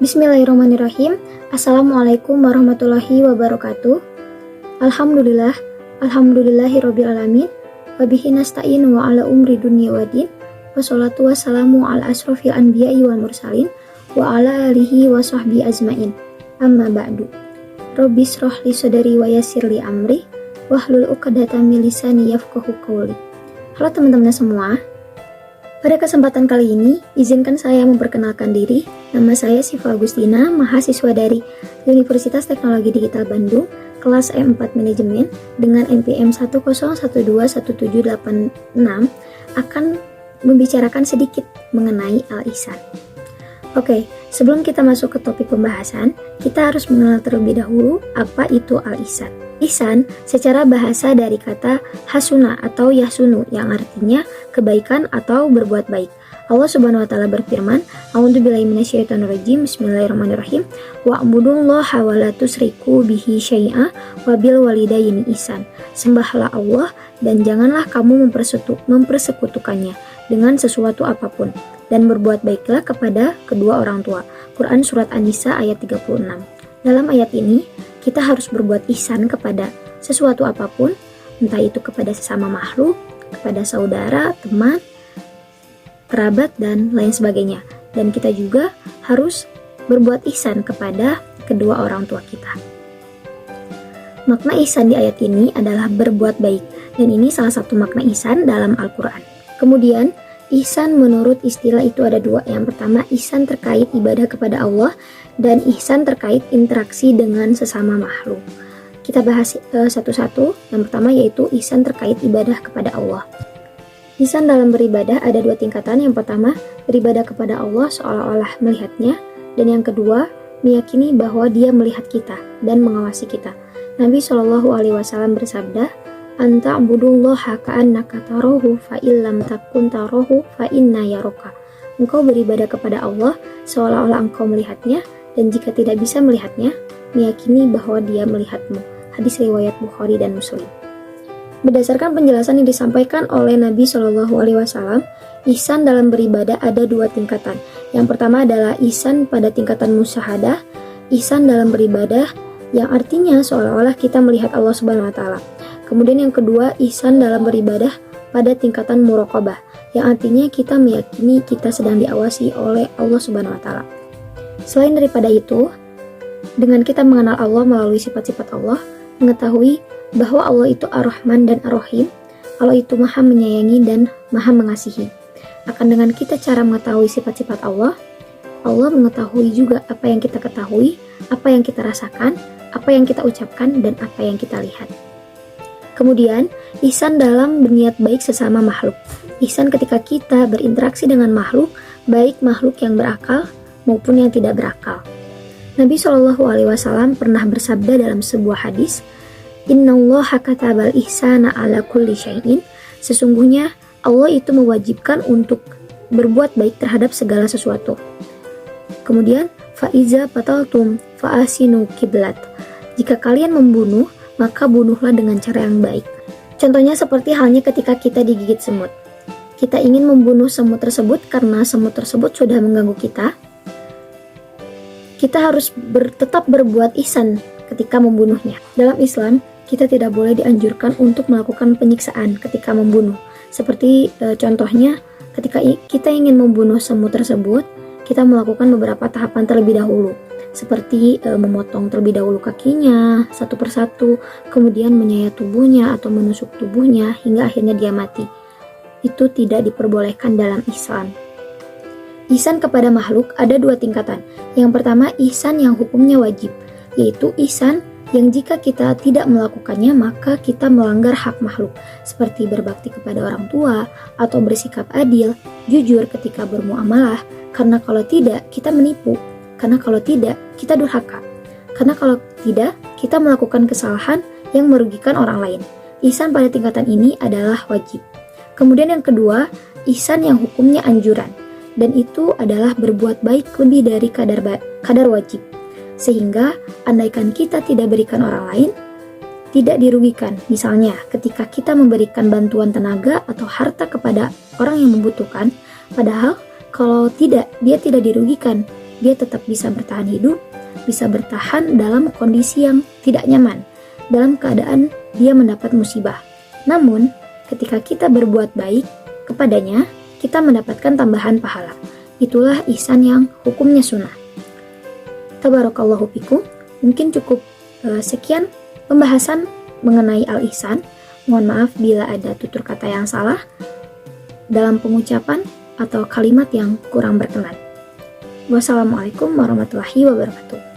Bismillahirrahmanirrahim. Assalamualaikum warahmatullahi wabarakatuh. Alhamdulillahirrabbilalamin. Wabihi nasta'in wa ala umri dunia wadin. Wassalatu wassalamu ala asrofil anbiya'i wal mursalin. Wa ala alihi wa sahbihi ajmain. Amma ba'du. Rabbi srohli sodari wa yasirli amri. Wahlul uqadatam min lisani yafqahu qawli. Halo teman-teman semua. Pada kesempatan kali ini, izinkan saya memperkenalkan diri. Nama saya Siva Agustina, mahasiswa dari Universitas Teknologi Digital Bandung, kelas E4 Manajemen dengan NPM 101217886 akan membicarakan sedikit mengenai Al-Ihsan. Oke, sebelum kita masuk ke topik pembahasan, kita harus mengenal terlebih dahulu apa itu Al-Ihsan. Ihsan secara bahasa dari kata hasuna atau yahsunu yang artinya kebaikan atau berbuat baik. Allah Subhanahu wa taala berfirman, A'udzubillahi minasyaitonirrajim. Bismillahirrahmanirrahim. Wa'budullaha wa la tusyriku bihi syai'a wa bil walidaini ihsan. Sembahlah Allah dan janganlah kamu mempersekutukannya dengan sesuatu apapun dan berbuat baiklah kepada kedua orang tua. Quran surat An-Nisa ayat 36. Dalam ayat ini, kita harus berbuat ihsan kepada sesuatu apapun, entah itu kepada sesama makhluk, kepada saudara, teman, kerabat, dan lain sebagainya. Dan kita juga harus berbuat ihsan kepada kedua orang tua kita. Makna ihsan di ayat ini adalah berbuat baik, dan ini salah satu makna ihsan dalam Al-Quran. Kemudian, ihsan menurut istilah itu ada dua. Yang pertama, ihsan terkait ibadah kepada Allah, dan ihsan terkait interaksi dengan sesama makhluk. Kita bahas satu-satu. Yang pertama yaitu ihsan terkait ibadah kepada Allah. Ihsan dalam beribadah ada dua tingkatan. Yang pertama, beribadah kepada Allah seolah-olah melihatnya, dan yang kedua, meyakini bahwa Dia melihat kita dan mengawasi kita. Nabi SAW bersabda, "Anta abudullaha ka'annaka tarahu fa illam takun tarahu fa inna yaraka." Engkau beribadah kepada Allah seolah-olah engkau melihatnya, dan jika tidak bisa melihatnya, meyakini bahwa Dia melihatmu. Hadis riwayat Bukhari dan Muslim. Berdasarkan penjelasan yang disampaikan oleh Nabi SAW, ihsan dalam beribadah ada dua tingkatan. Yang pertama adalah ihsan pada tingkatan musyahadah, ihsan dalam beribadah yang artinya seolah-olah kita melihat Allah Subhanahu wa taala. Kemudian yang kedua, ihsan dalam beribadah pada tingkatan muraqabah, yang artinya kita meyakini kita sedang diawasi oleh Allah Subhanahu wa taala. Selain daripada itu, dengan kita mengenal Allah melalui sifat-sifat Allah, mengetahui bahwa Allah itu Ar-Rahman dan Ar-Rahim, Allah itu Maha menyayangi dan Maha mengasihi. Akan dengan kita cara mengetahui sifat-sifat Allah, Allah mengetahui juga apa yang kita ketahui, apa yang kita rasakan, apa yang kita ucapkan, dan apa yang kita lihat. Kemudian, ihsan dalam berniat baik sesama makhluk. Ihsan ketika kita berinteraksi dengan makhluk, baik makhluk yang berakal maupun yang tidak berakal. Nabi SAW pernah bersabda dalam sebuah hadis, "Innallaha katabal ihsana ala kulli syai'in." Sesungguhnya Allah itu mewajibkan untuk berbuat baik terhadap segala sesuatu. Kemudian, "Fa'iza pataltum fa'asinu kiblat." Jika kalian membunuh, maka bunuhlah dengan cara yang baik. Contohnya seperti halnya ketika kita digigit semut. Kita ingin membunuh semut tersebut karena semut tersebut sudah mengganggu kita. Kita harus tetap berbuat ihsan ketika membunuhnya. Dalam Islam, kita tidak boleh dianjurkan untuk melakukan penyiksaan ketika membunuh. Seperti contohnya, ketika kita ingin membunuh semut tersebut, kita melakukan beberapa tahapan terlebih dahulu. Seperti memotong terlebih dahulu kakinya satu persatu, kemudian menyayat tubuhnya atau menusuk tubuhnya hingga akhirnya dia mati. Itu tidak diperbolehkan dalam Islam. Ihsan kepada makhluk ada dua tingkatan. Yang pertama, ihsan yang hukumnya wajib, yaitu ihsan yang jika kita tidak melakukannya maka kita melanggar hak makhluk, seperti berbakti kepada orang tua atau bersikap adil, jujur ketika bermuamalah, karena kalau tidak kita menipu, karena kalau tidak kita durhaka, karena kalau tidak kita melakukan kesalahan yang merugikan orang lain. Ihsan pada tingkatan ini adalah wajib. Kemudian yang kedua, ihsan yang hukumnya anjuran, dan itu adalah berbuat baik lebih dari kadar wajib, sehingga andaikan kita tidak berikan orang lain, tidak dirugikan. Misalnya, ketika kita memberikan bantuan tenaga atau harta kepada orang yang membutuhkan, padahal kalau tidak, dia tidak dirugikan. dia tetap bisa bertahan hidup, bisa bertahan dalam kondisi yang tidak nyaman, dalam keadaan dia mendapat musibah. Namun, ketika kita berbuat baik kepadanya, kita mendapatkan tambahan pahala. Itulah ihsan yang hukumnya sunnah. Tabarakallahu fikum. Mungkin cukup sekian pembahasan mengenai al-ihsan. Mohon maaf bila ada tutur kata yang salah dalam pengucapan atau kalimat yang kurang berkenan. Wassalamualaikum warahmatullahi wabarakatuh.